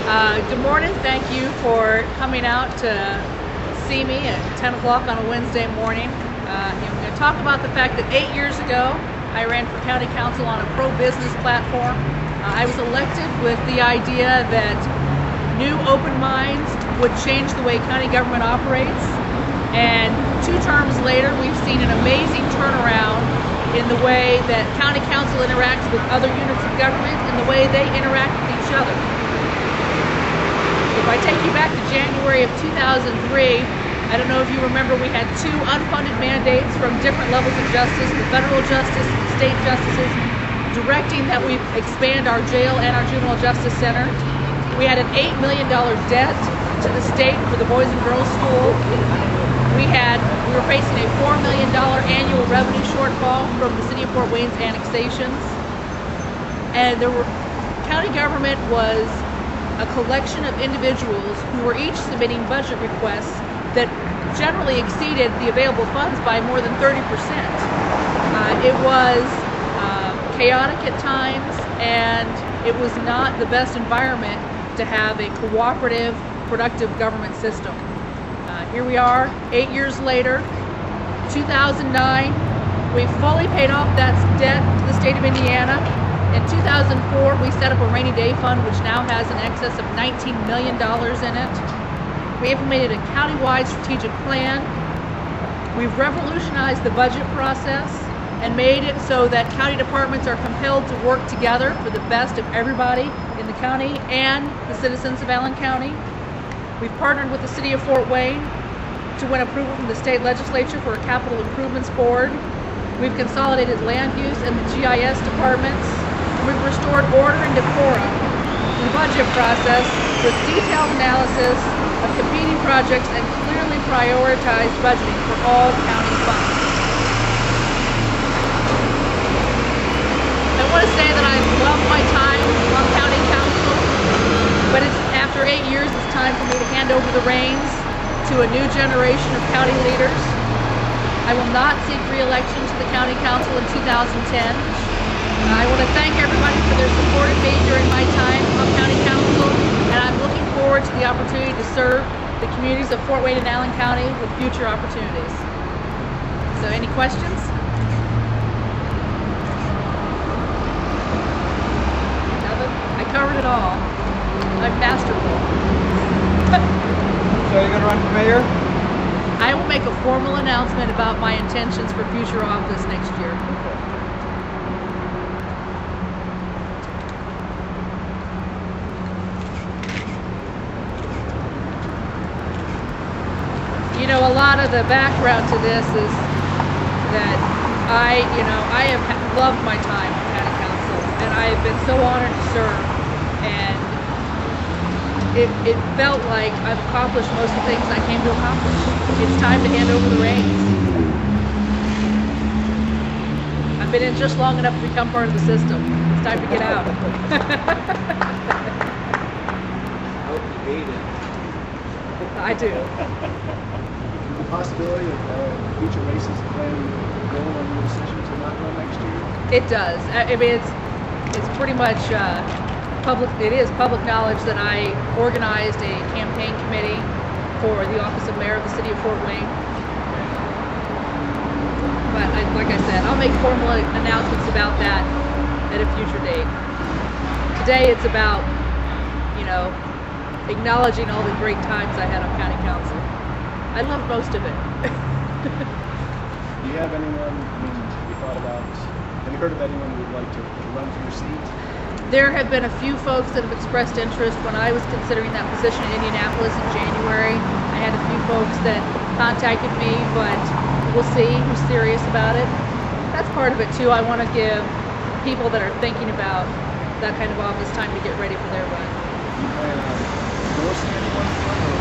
Good morning. Thank you for coming out to see me at 10 o'clock on a Wednesday morning. I'm going to talk about the fact that 8 years ago I ran for county council on a pro-business platform. I was elected with the idea that new open minds would change the way county government operates, and 2 terms later we've seen an amazing turnaround in the way that county council interacts with other units of government and the way they interact with each other. If I take you back to January of 2003, I don't know if you remember, we had 2 unfunded mandates from different levels of justice, the federal justice, the state justices, directing that we expand our jail and our juvenile justice center. We had an $8 million debt to the state for the Boys and Girls School. We were facing a $4 million annual revenue shortfall from the city of Fort Wayne's annexations. And county government was a collection of individuals who were each submitting budget requests that generally exceeded the available funds by more than 30%. It was chaotic at times, and it was not the best environment to have a cooperative, productive government system. Here we are, 8 years later, 2009, we've fully paid off that debt to the state of Indiana. In 2004, we set up a rainy day fund, which now has an excess of $19 million in it. We implemented a countywide strategic plan. We've revolutionized the budget process and made it so that county departments are compelled to work together for the best of everybody in the county and the citizens of Allen County. We've partnered with the city of Fort Wayne to win approval from the state legislature for a capital improvements board. We've consolidated land use and the GIS departments. We've restored order and decorum in the budget process with detailed analysis of competing projects and clearly prioritized budgeting for all county funds. I want to say that I love my time on county council, but after 8 years, it's time for me to hand over the reins to a new generation of county leaders. I will not seek re-election to the county council in 2010. I want to thank everybody for their support of me during my time on county council, and I'm looking forward to the opportunity to serve the communities of Fort Wayne and Allen County with future opportunities. So, any questions? I covered it all. I'm masterful. So you're going to run for mayor? I will make a formal announcement about my intentions for future office next year. You know, a lot of the background to this is that I have loved my time on county council, and I have been so honored to serve, and it felt like I've accomplished most of the things I came to accomplish. It's time to hand over the reins. I've been in just long enough to become part of the system. It's time to get out. I hope you hate it. I do. The possibility of future races playing a role on your decision to not run next year? It does. I mean, it's pretty much public. It is public knowledge that I organized a campaign committee for the office of mayor of the city of Fort Wayne. But like I said, I'll make formal announcements about that at a future date. Today, it's about acknowledging all the great times I had on county council. I love most of it. Do you have anyone have you heard of anyone who would like to run for your seat? There have been a few folks that have expressed interest. When I was considering that position in Indianapolis in January, I had a few folks that contacted me, but we'll see who's serious about it. That's part of it too. I want to give people that are thinking about that kind of office time to get ready for their run. Do you plan on endorsing anyone for it, or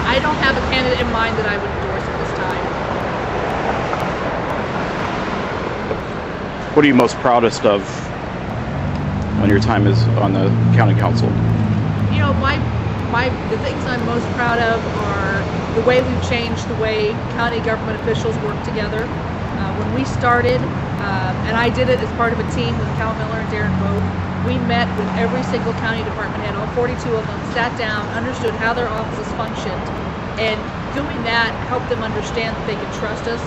I don't have a candidate in mind that I would endorse at this time. What are you most proudest of when your time is on the county council? You know, the things I'm most proud of are the way we've changed the way county government officials work together. When we started, and I did it as part of a team with Cal Miller and Darren Vogt, We met with every single county department head, all 42 of them, sat down, understood how their offices functioned, and doing that helped them understand that they could trust us.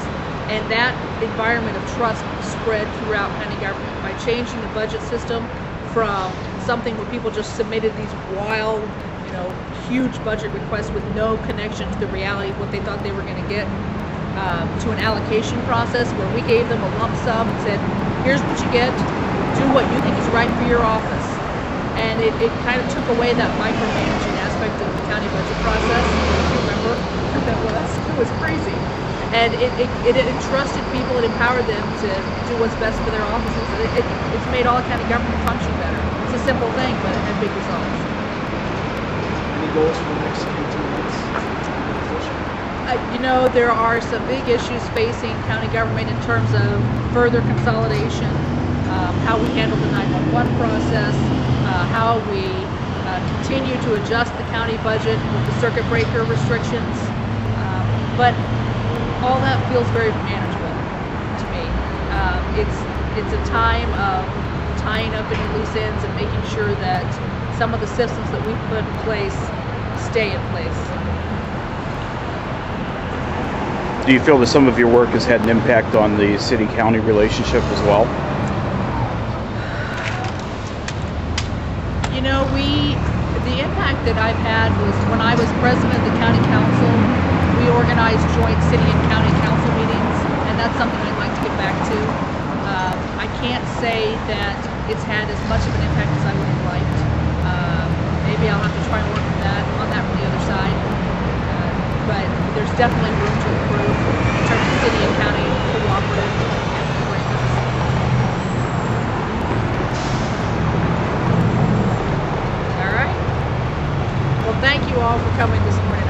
And that environment of trust spread throughout county government by changing the budget system from something where people just submitted these wild, huge budget requests with no connection to the reality of what they thought they were going to get, to an allocation process where we gave them a lump sum and said, here's what you get, do what you think is right for your office. And it kind of took away that micromanaging aspect of the county budget process. If you remember, it was crazy. And it entrusted people, it empowered them to do what's best for their offices. It's made all county government function better. It's a simple thing, but it had big results. Any goals for the next 18 months? There are some big issues facing county government in terms of further consolidation, how we handle the 911 process, how we continue to adjust the county budget with the circuit breaker restrictions. But all that feels very manageable to me. It's a time of tying up any loose ends and making sure that some of the systems that we've put in place stay in place. Do you feel that some of your work has had an impact on the city-county relationship as well? The impact that I've had was when I was president of the county council, we organized joint city and county council meetings, and that's something I'd like to get back to. I can't say that it's had as much of an impact as I would have liked. Maybe I'll have to try and work on that from the other side. But there's definitely room to improve in terms of city and county cooperative agreements. All right. Well, thank you all for coming this morning.